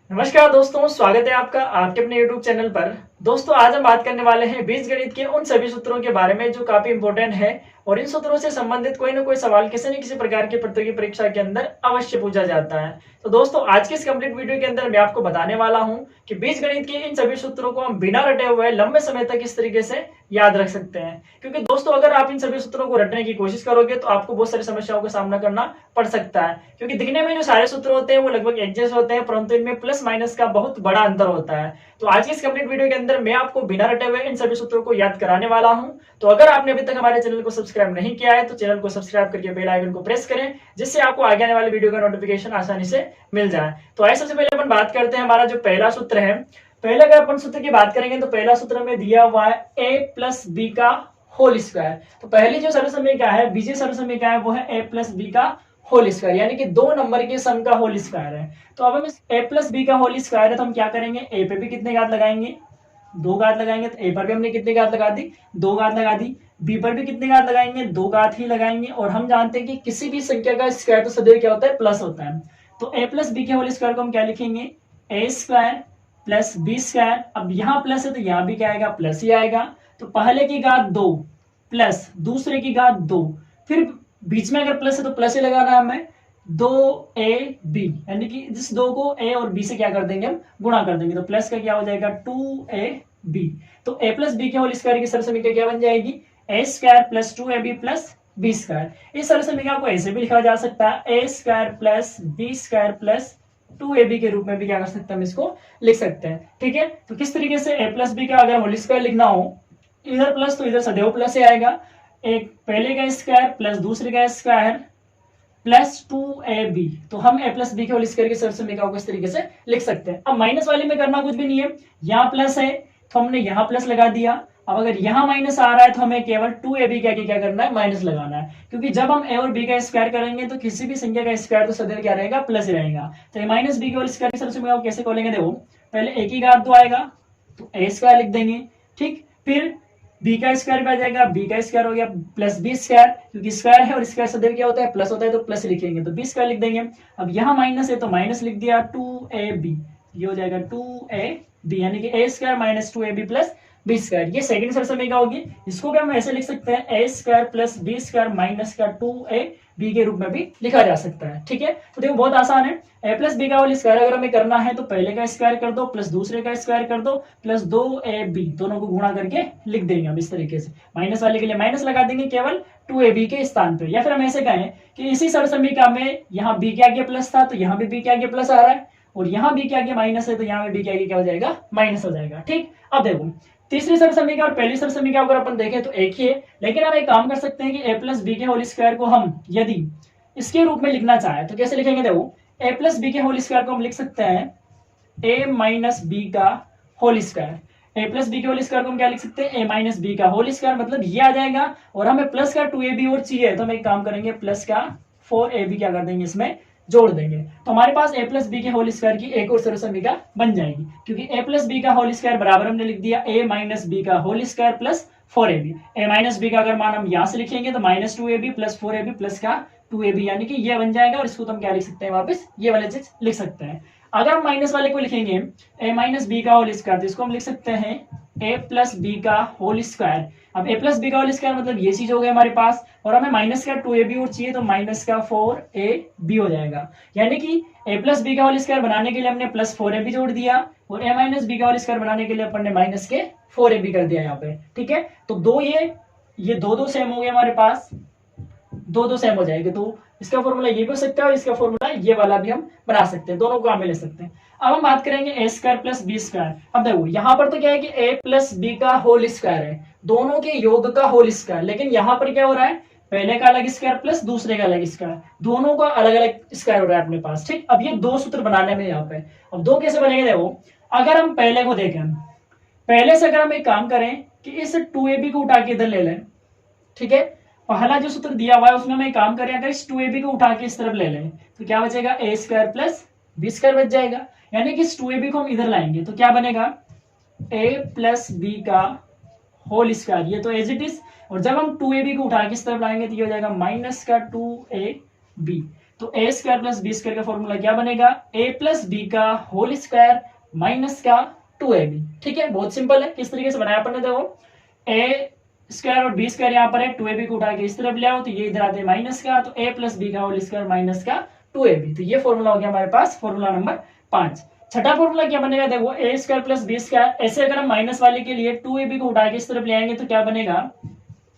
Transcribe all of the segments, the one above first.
नमस्कार दोस्तों, स्वागत है आपका आपके अपने YouTube चैनल पर। दोस्तों, आज हम बात करने वाले हैं बीजगणित के उन सभी सूत्रों के बारे में जो काफी इंपॉर्टेंट है और इन सूत्रों से संबंधित कोई ना कोई सवाल किसी न किसी प्रकार की प्रतियोगी परीक्षा के अंदर अवश्य पूछा जाता है। तो दोस्तों, आज के इस कंप्लीट वीडियो के अंदर मैं आपको बताने वाला हूं कि बीजगणित के इन सभी सूत्रों को हम बिना रटे हुए लंबे समय तक इस तरीके से याद रख सकते हैं। क्योंकि दोस्तों, अगर आप इन सभी सूत्रों को रटने की कोशिश करोगे तो आपको बहुत सारी समस्याओं का सामना करना पड़ सकता है। क्योंकि दिखने में जो सारे सूत्र होते हैं वो लगभग एक जैसे होते हैं, परंतु इनमें प्लस माइनस का बहुत बड़ा अंतर होता है। तो आज की इस कंप्लीट वीडियो के अंदर मैं आपको बिना रटे हुए इन सभी सूत्रों को याद कराने वाला हूं। तो अगर आपने अभी तक हमारे चैनल को सब्सक्राइब नहीं किया है तो चैनल को सब्सक्राइब करके बेल आइकन को प्रेस करें, जिससे आपको आगे आने वाली वीडियो का नोटिफिकेशन आसानी से मिल जाए। तो आइए सबसे पहले अपन बात करते हैं हमारा जो पहला सूत्र है। पहले अगर अपन सूत्र की बात करेंगे तो पहला सूत्र में दिया हुआ है a प्लस बी का होल स्क्वायर। तो पहली जो सरल समीकरण है, बीजीय सरल समीकरण है, वो है a प्लस बी का होल स्क्वायर, यानी कि दो नंबर के सम का होल स्क्वायर है। तो अब हम इस a प्लस बी का होल स्क्वायर है तो हम क्या करेंगे, a पे भी कितने घात लगाएंगे, दो घात लगाएंगे। तो a पर भी हमने कितने घात लगा दी, दो घात लगा दी। b पर भी कितने घात लगाएंगे, दो घात ही लगाएंगे। और हम जानते हैं कि किसी भी संख्या का स्क्वायर तो सदैव क्या होता है, प्लस होता है। तो a प्लस बी के होल स्क्वायर को हम क्या लिखेंगे, a square plus B square. अब यहाँ प्लस है तो यहाँ भी क्या आएगा, प्लस ही आएगा। तो पहले की घात दो प्लस दूसरे की घात दो, फिर बीच में अगर प्लस है तो प्लस ही लगाना है हमें, दो ए बी, यानी कि इस दो को ए और बी से क्या कर देंगे, हम गुणा कर देंगे। तो प्लस का क्या हो जाएगा, टू ए बी। तो ए प्लस बी के होल स्क्वायर की सरल समीकरण क्या बन जाएगी, a square plus two A B plus B square. इस सरल समीकरण को ऐसे भी लिखा जा सकता है, a square plus B square plus two A b के रूप में भी क्या कर सकते हैं, हम इसको लिख सकते हैं। ठीक है, तो किस तरीके से ए प्लस बी का अगर होल स्क्वायर लिखना हो, इधर प्लस तो इधर सदैव प्लस ही आएगा। एक पहले का स्क्वायर प्लस दूसरे का square plus two A B. तो हम ए प्लस बी के होल स्क्वायर के सरल समीकरण को इस तरीके से लिख सकते हैं। अब माइनस वाले में करना कुछ भी नहीं है, यहाँ प्लस है तो हमने यहाँ प्लस लगा दिया। अब अगर यहाँ माइनस आ रहा है तो हमें केवल टू ए बी क्या करना है, माइनस लगाना है। क्योंकि जब हम ए और बी का स्क्वायर करेंगे तो किसी भी संख्या का स्क्वायर तो सदैव क्या रहेगा, प्लस रहेगा। तो माइनस बी के होल स्क्वायर के सरल समीकरण कैसे खोलेंगे, देखो पहले ए की घात दो आएगा तो ए स्क्वायर लिख देंगे। ठीक, फिर बी का स्क्वायर भी आ जाएगा, बी का स्क्वायर हो गया प्लस बी स्क्वायर, क्योंकि स्क्वायर है और स्क्वायर सदैव क्या होता है, प्लस होता है, तो प्लस लिखेंगे तो बी स्क्वायर लिख देंगे। अब यहाँ माइनस है तो माइनस लिख दिया, टू ए बी, ये हो जाएगा टू ए बी, यानी कि a square minus two A B plus B square. ये सेकंड सरल समीकरण होगी। इसको भी हम ऐसे लिख सकते हैं, a square plus B square minus का टू ए बी के रूप में भी लिखा जा सकता है। ठीक है, तो देखो बहुत आसान है। ए प्लस बी का होल स्क्वायर अगर हमें करना है तो पहले का स्क्वायर कर दो प्लस दूसरे का स्क्वायर कर दो प्लस दो ए बी, दोनों को गुणा करके लिख देंगे हम इस तरीके से। माइनस वाले के लिए माइनस लगा देंगे केवल टू ए बी के स्थान पे। या फिर हम ऐसे कहें कि इसी सरल समीकरण में यहाँ बी के आगे प्लस था तो यहाँ भी बी के आगे प्लस आ रहा है, और यहाँ बी के आगे माइनस है तो यहाँ बी के आगे क्या हो जाएगा, माइनस हो जाएगा। ठीक, अब देखो तीसरी सरल समीकरण और पहली सरल समीकरण अगर अपन देखें तो एक ही है, लेकिन हम एक काम कर सकते हैं कि ए प्लस बी के होल स्क्वायर को हम यदि इसके रूप में लिखना चाहे तो कैसे लिखेंगे, देखो ए प्लस बी के होल स्क्वायर को हम लिख सकते हैं ए माइनस बी का होल स्क्वायर। ए प्लस बी के होल स्क्वायर को हम क्या लिख सकते हैं, ए माइनस बी का होल स्क्वायर, मतलब ये आ जाएगा। और हमें प्लस का टू ए बी और चाहिए तो हम एक काम करेंगे, प्लस का फोर ए बी क्या कर देंगे, इसमें जोड़ देंगे। तो हमारे पास ए प्लस बी के होल स्क्वायर की एक और सरल समीकरण बन जाएगी, क्योंकि ए प्लस बी का होल स्क्वायर बराबर हमने लिख दिया ए माइनस बी का whole square plus four A B. A minus B का अगर मान हम यहां से लिखेंगे तो minus two A B plus four A B plus का टू ए बी, यानी कि ये बन जाएगा। और इसको तो हम क्या लिख सकते हैं, वापस ये वाले चीज लिख सकते हैं। अगर हम माइनस वाले को लिखेंगे ए माइनस बी का होल स्क्वायर, तो इसको हम लिख सकते हैं ए प्लस बी का होल स्क्वायर। अब ए प्लस बी का होल स्क्वायर मतलब ये चीज हो गया हमारे पास, और हमें माइनस का टू ए बी और चाहिए तो माइनस का फोर ए बी हो जाएगा। यानी कि ए प्लस बी का होल स्क्वायर बनाने के लिए हमने प्लस फोर ए बी जोड़ दिया, और ए माइनस बी का होल स्क्वायर बनाने के लिए अपन ने माइनस के फोर ए बी कर दिया यहाँ पे। ठीक है, तो दो ये दो सेम हो गए हमारे पास, दो सेम हो जाएंगे। तो इसका फॉर्मूला ये भी हो सकता है और इसका फॉर्मूला ये वाला भी हम बना सकते हैं, दोनों को हम ले सकते हैं। अब हम बात करेंगे ए स्क्वायर प्लस बी स्क्वायर। अब देखो यहाँ पर तो क्या है कि ए प्लस बी का होल स्क्वायर है, दोनों के योग का होल स्क्वायर, लेकिन यहाँ पर क्या हो रहा है, पहले का अलग स्क्वायर प्लस दूसरे का अलग स्क्वायर, दोनों का अलग अलग स्क्वायर हो रहा है अपने पास। ठीक, अब ये दो सूत्र बनाने में यहाँ पे, अब दो कैसे बनेंगे, देखो अगर हम पहले को देखें, पहले से अगर हम एक काम करें कि इस टू ए बी को उठा के इधर ले लें। ठीक है, पहला जो सूत्र दिया हुआ है उसमें हम काम करें, अगर इस टू ए बी को उठा के इस तरफ ले लें तो क्या बचेगा, ए स्क्वायर प्लस बी स्क्वायर बच जाएगा। यानी कि इस टू ए बी को हम इधर लाएंगे तो क्या बनेगा, ए प्लस बी का होल स्क्वायर, ये तो एज इट इज। और जब हम टू ए बी को उठा के इस तरफ लाएंगे तो ये हो जाएगा माइनस का टू ए बी। तो A square plus B square का फॉर्मूला क्या बनेगा, ए प्लस बी का होल स्क्वायर माइनस का 2ab। ठीक है, बहुत सिंपल है। किस तरीके से बनाया अपन ने, देखो ए स्क्वायर और बी स्क्वायर यहाँ पर है, 2ab को उठा के इस तरफ ले आओ तो ये इधर आते हैं माइनस का, तो ए प्लस बी का होल स्क्वायर माइनस का 2ab। तो ये फॉर्मूला हो गया हमारे पास फॉर्मूला नंबर 5। छठा फॉर्मूला क्या बनेगा, देखो ए स्क्वायर प्लस बी स्क्वायर, ऐसे अगर हम माइनस वाले के लिए 2ab को उठा के इस तरफ ले आएंगे तो क्या बनेगा,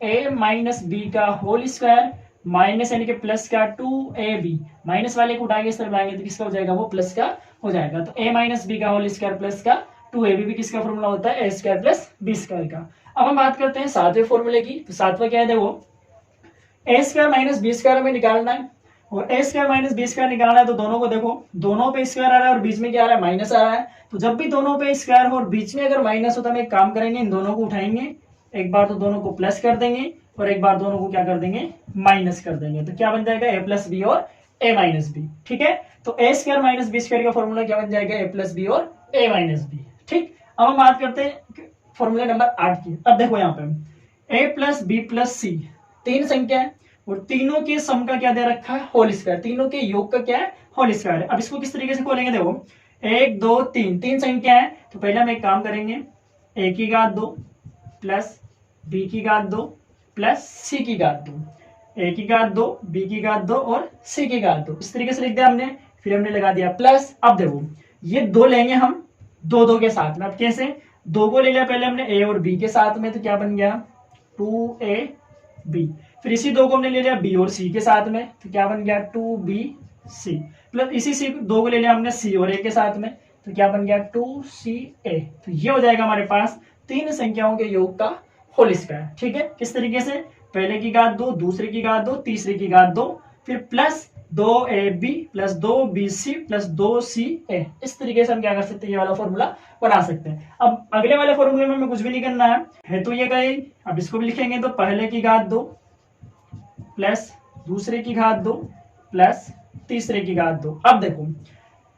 ए माइनस बी का होल स्क्वायर माइनस यानी कि प्लस का 2ab, माइनस वाले को उठा के इस तरफ लाएंगे तो किसका हो जाएगा, वो प्लस का हो जाएगा। तो ए माइनस बी का होल स्क्वायर प्लस का 2ab भी किसका फॉर्मूला होता है, a square plus B square का। अब हम बात करते हैं सातवें फॉर्मूले की। तो सातवां क्या है, देखो ए स्क्वायर माइनस बी स्क्वायर हमें निकालना है, और ए स्क्वायर माइनस बी स्क्वायर निकालना है तो दोनों को देखो, दोनों पे स्क्वायर आ रहा है और बीच में क्या आ रहा है, माइनस आ रहा है। तो जब भी दोनों पे स्क्वायर हो और बीच में अगर माइनस हो तो हम एक काम करेंगे, इन दोनों को उठाएंगे, एक बार तो दोनों को प्लस कर देंगे और एक बार दोनों को क्या कर देंगे, माइनस कर देंगे। तो क्या बन जाएगा, ए प्लस बी और ए माइनस बी। ठीक है, तो A square minus B square का फॉर्मूला क्या बन जाएगा, ए प्लस बी और ए माइनस बी। ठीक, अब हम बात करते हैं फॉर्मूले नंबर 8 की। अब देखो यहाँ पे ए प्लस बी प्लस सी, तीन संख्या है और तीनों के सम का क्या दे रखा है, होल स्क्वायर, तीनों के योग का क्या है, होल स्क्वायर है। अब इसको किस तरीके से खोलेंगे, देखो 1 2 3, तीन संख्या है तो पहले हम एक काम करेंगे, ए की घात 2 प्लस बी की घात 2 प्लस सी की घात 2, ए की घात 2 बी की घात 2 और सी की घात 2, इस तरीके से लिख दिया हमने। फिर हमने लगा दिया प्लस। अब देखो ये दो लेंगे हम दो दो के साथ में। अब कैसे, दो को ले लिया पहले हमने ए और बी के साथ में, तो क्या बन गया 2ab। फिर इसी दो को हमने ले लिया बी और सी के साथ में, तो क्या बन गया 2bc। प्लस इसी सी दो को ले लिया हमने सी और ए के साथ में, तो क्या बन गया 2ca। तो ये हो जाएगा हमारे पास तीन संख्याओं के योग का होल स्क्वायर। ठीक है, किस तरीके से, पहले की घात 2, दूसरे की घात 2, तीसरे की घात 2, फिर plus 2ab plus 2bc plus 2ca। इस तरीके से हम क्या कर सकते हैं, ये वाला फॉर्मूला बना सकते हैं। अब अगले वाले फॉर्मूले में हमें कुछ भी नहीं करना है तो ये गए। अब इसको भी लिखेंगे, तो पहले की घात 2 प्लस दूसरे की घात 2 प्लस तीसरे की घात 2। अब देखो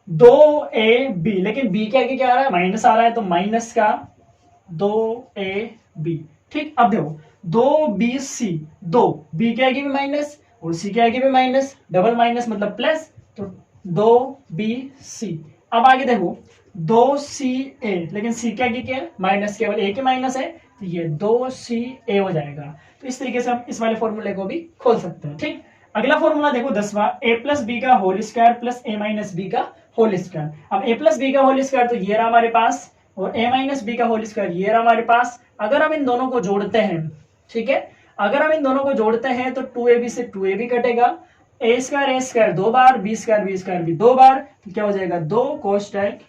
2ab, लेकिन b के आगे क्या आ रहा है, माइनस आ रहा है, तो माइनस का 2ab। ठीक, अब देखो 2bc, 2b के आगे भी माइनस और सी के आगे भी माइनस, डबल माइनस मतलब प्लस, तो 2bc। अब आगे देखो 2ca, लेकिन सी के आगे क्या है, माइनस, केवल ए के माइनस है, तो ये 2ca हो जाएगा। तो इस तरीके से हम इस वाले फॉर्मूले को भी खोल सकते हैं। ठीक, अगला फॉर्मूला देखो 10वां, ए प्लस बी का होल स्क्वायर प्लस ए माइनस बी का होल स्क्वायर। अब ए प्लस बी का होल स्क्वायर तो ये रहा हमारे पास, और ए माइनस बी का होल स्क्वायर ये रहा हमारे पास। अगर हम इन दोनों को जोड़ते हैं, ठीक है, अगर हम इन दोनों को जोड़ते हैं तो 2ab से 2ab कटेगा, ए स्क्वायर दो बार, बी स्क्वायर भी दो बार, तो क्या हो जाएगा 2 कोष्टक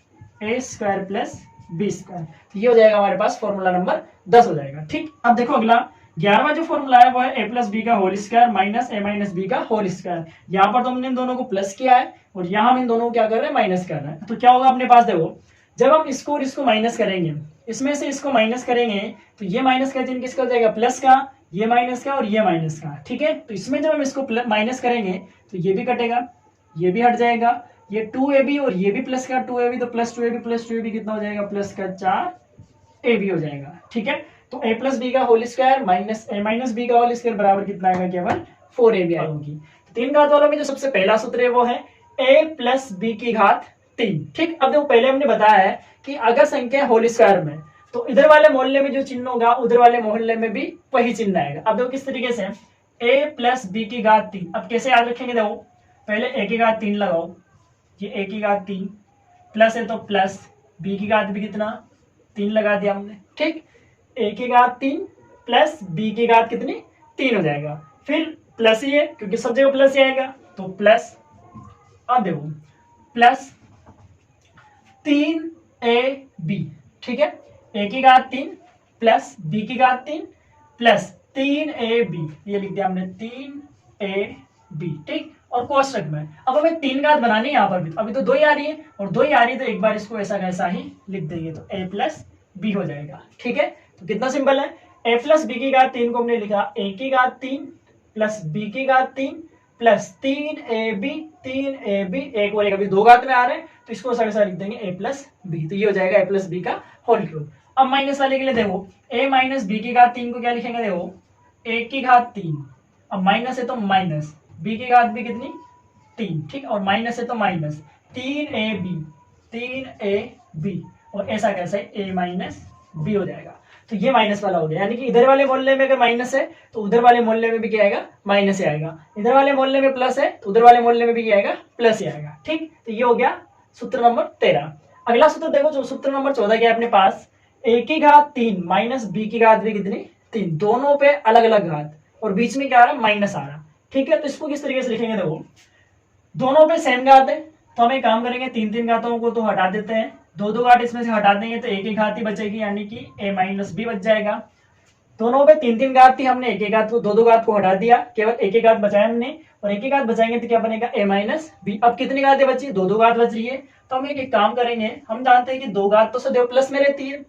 ए स्क्वायर प्लस बी स्क्वायर। तो ये हो जाएगा हमारे पास फॉर्मूला नंबर 10 हो जाएगा। ठीक, अब देखो अगला 11वां जो फॉर्मूला है वो है ए प्लस बी का होल स्क्वायर माइनस ए माइनस बी का होल स्क्वायर। यहाँ पर तो हमने इन दोनों को प्लस किया है और यहाँ हम इन दोनों को क्या कर रहे हैं, माइनस कर रहे हैं। तो क्या होगा अपने पास, देखो जब हम इसको और इसको माइनस करेंगे, इसमें से इसको माइनस करेंगे तो ये माइनस का चिन्ह किसका हो जाएगा, प्लस का, ये माइनस का और ये माइनस का। ठीक है, तो इसमें जब हम इसको माइनस करेंगे तो ये भी कटेगा, ये भी हट जाएगा, ये 2ab और ये भी प्लस का 2ab, तो प्लस 2ab कितना हो जाएगा, प्लस का 4ab हो जाएगा। ठीक है, तो a प्लस बी का होल स्क्वायर माइनस ए माइनस बी का होल स्क्वायर बराबर कितना आएगा, केवल 4ab आएगी। तो तीन घात वालों में जो सबसे पहला सूत्र है वो है a प्लस बी की घात 3। ठीक, अब देखो पहले हमने बताया है कि अगर संख्या होल स्क्वायर में तो इधर वाले मोहल्ले में जो चिन्ह होगा उधर वाले मोहल्ले में भी वही चिन्ह आएगा। अब देखो किस तरीके से, a प्लस बी की घात 3। अब कैसे याद रखेंगे, देखो पहले a की घात 3 लगाओ, ये a की घात 3 प्लस है तो प्लस b की घात भी कितना 3 लगा दिया हमने। ठीक, a की घात 3 प्लस b की घात कितनी 3 हो जाएगा, फिर प्लस ही है क्योंकि सब जगह प्लस ही आएगा, तो प्लस। अब देखो प्लस 3ab। ठीक है, a की घात 3 प्लस b की घात 3 प्लस 3ab, ये लिख दिया हमने 3ab। ठीक, और कोष्टक में अब हमें 3 घात बनानी है यहाँ पर भी, अभी तो 2 ही आ रही है और 2 ही आ रही है तो एक बार इसको ऐसा कैसा ही लिख देंगे, तो a प्लस बी हो जाएगा। ठीक है, तो कितना सिंपल है, a प्लस बी की घात 3 को हमने लिखा a की घात 3 प्लस b की घात 3 प्लस 3ab, एक और एक अभी 2 घात में आ रहे हैं तो इसको ऐसा लिख देंगे a प्लस बी। तो ये हो जाएगा a प्लस बी का होल क्यूब। अब माइनस वाले के लिए देखो a माइनस बी की घात 3 को क्या लिखेंगे, देखो a की घात 3, अब माइनस है तो माइनस b की घात भी कितनी 3, ठीक, और माइनस है तो माइनस 3ab और ऐसा कैसे a माइनस b हो जाएगा। तो ये माइनस वाला हो गया, यानी कि इधर वाले मोहल्ले में अगर माइनस है तो उधर वाले मोहल्ले में भी क्या आएगा, माइनस ही आएगा। इधर वाले मोहल्ले में प्लस है तो उधर वाले मोहल्ले में भी क्या आएगा, प्लस ही आएगा। ठीक, तो ये हो गया सूत्र नंबर 13। अगला सूत्र देखो, जो सूत्र नंबर 14 क्या है अपने पास, a की घात 3 माइनस b की घात भी कितनी 3, दोनों पे अलग अलग घात और बीच में क्या आ रहा है, माइनस आ रहा। ठीक है, तो इसको किस तरीके से लिखेंगे, देखो दोनों पे सेम घात है तो हम एक काम करेंगे, तीन तीन घातों को तो हटा देते हैं, दो दो घात इसमें से हटा देंगे तो एक ही घात ही बचेगी, यानी कि a माइनस बी बच जाएगा। दोनों पे तीन तीन घात थी, हमने एक एक घात को, दो दो घात को हटा दिया, केवल एक एक घात बचाया हमने, और एक एक घात बचाएंगे तो क्या बनेगा, a माइनस बी। अब कितनी घातें बची, दो दो घात बच रही है, तो हम एक काम करेंगे, हम जानते हैं कि दो घात तो सदैव प्लस में रहती है।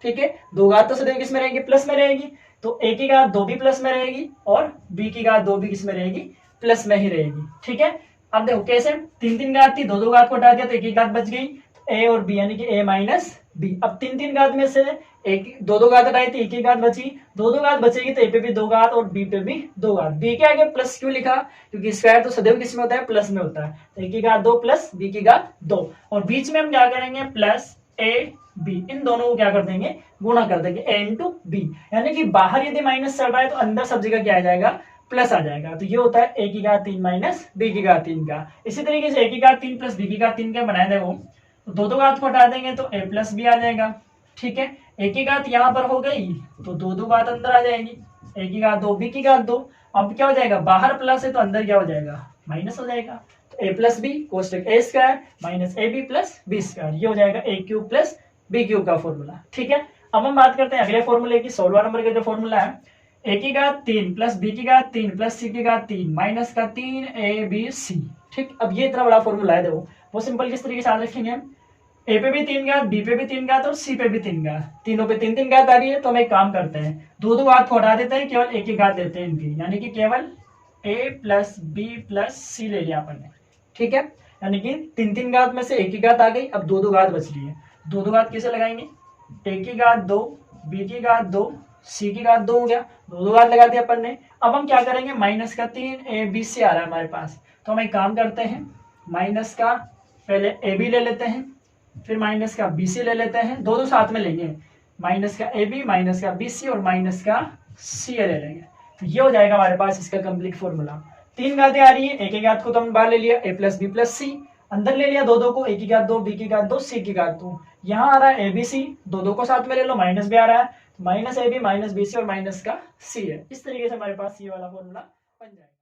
ठीक है, दो घात तो सदैव किस में रहेगी, प्लस में रहेगी, तो a की घात 2 भी प्लस में रहेगी और b की घात 2 भी किस में रहेगी, प्लस में ही रहेगी। ठीक है, अब देखो कैसे, तीन तीन घात थी, दो दो घात को हटा दिया तो एक ही घात बच गई, a और b यानी कि a माइनस बी। अब तीन तीन घात में से एक दो दो घात हटाई तो एक ही घात बची, दो दो घात बचेगी तो a पे भी दो घात और b पे भी दो घात। b के आगे प्लस क्यों लिखा, क्योंकि स्क्वायर तो सदैव किस में होता है, प्लस में होता है, तो a की घात 2 प्लस b की घात 2, और बीच में हम क्या करेंगे, प्लस a b, इन दोनों को क्या कर देंगे, गुणा कर देंगे, a इंटू बी, यानी कि बाहर यदि माइनस चल रहा है तो अंदर सब जगह क्या आ जाएगा, प्लस आ जाएगा। तो ये होता है a की घात 3 माइनस b की घात 3 का। इसी तरीके से a की घात 3 प्लस b की घात 3 का बनाया देखो, तो दो दो घात को हटा देंगे तो a प्लस b आ जाएगा। ठीक है, a की घात यहाँ पर हो गई तो दो दो घात अंदर आ जाएगी, a की घात 2 b की घात 2, अब क्या हो जाएगा, बाहर प्लस है तो अंदर क्या हो जाएगा, माइनस हो जाएगा, तो a प्लस बी कोष्टक a square minus A B plus B square, ये हो जाएगा a cube plus b cube का फॉर्मूला। ठीक है, अब हम बात करते हैं अगले फॉर्मूले की, 16वां नंबर का जो फॉर्मूला है, a की घात 3 प्लस b की घात 3 प्लस c की घात 3 माइनस का 3ab c। ठीक, अब ये इतना बड़ा फॉर्मूला है, देखो वो सिंपल किस तरीके से याद रखेंगे हम, a पे भी 3 घात, b पे भी 3 घात और c पे भी 3 घात, तीनों पे 3 3 घात आ रही है, तो हम एक काम करते हैं, दो दो घात को हटा देते हैं, केवल एक ही घात लेते हैं इनकी, यानी कि केवल a प्लस बी प्लस सी ले लिया अपन ने। ठीक है, यानी कि तीन तीन घात में से एक ही घात आ गई, अब दो दो घात बच रही है, दो दो घात कैसे लगाएंगे, a की घात 2 b की घात 2 c की घात 2 हो गया, दो दो घात लगा दिया अपन ने। अब हम क्या करेंगे, माइनस का 3ab आ रहा है हमारे पास, तो हम एक काम करते हैं, माइनस का पहले a b ले लेते हैं, फिर माइनस का बी सी ले लेते हैं, दो दो साथ में लेंगे, माइनस का ए बी माइनस का बी सी और माइनस का सी ए ले लेंगे, तो ये हो जाएगा हमारे पास इसका कंप्लीट फॉर्मूला। तीन घातें आ रही है, एक ही घात को तो हमने बाहर ले लिया, a प्लस बी प्लस सी, अंदर ले लिया दो दो को, a की घात 2 b की घात 2 c की घात 2, यहाँ आ रहा है ए बी सी, दो दो को साथ में ले लो, माइनस भी आ रहा है, माइनस ए बी माइनस बी सी और माइनस का सी है। इस तरीके से हमारे पास ये वाला फॉर्मूला बन जाएगा।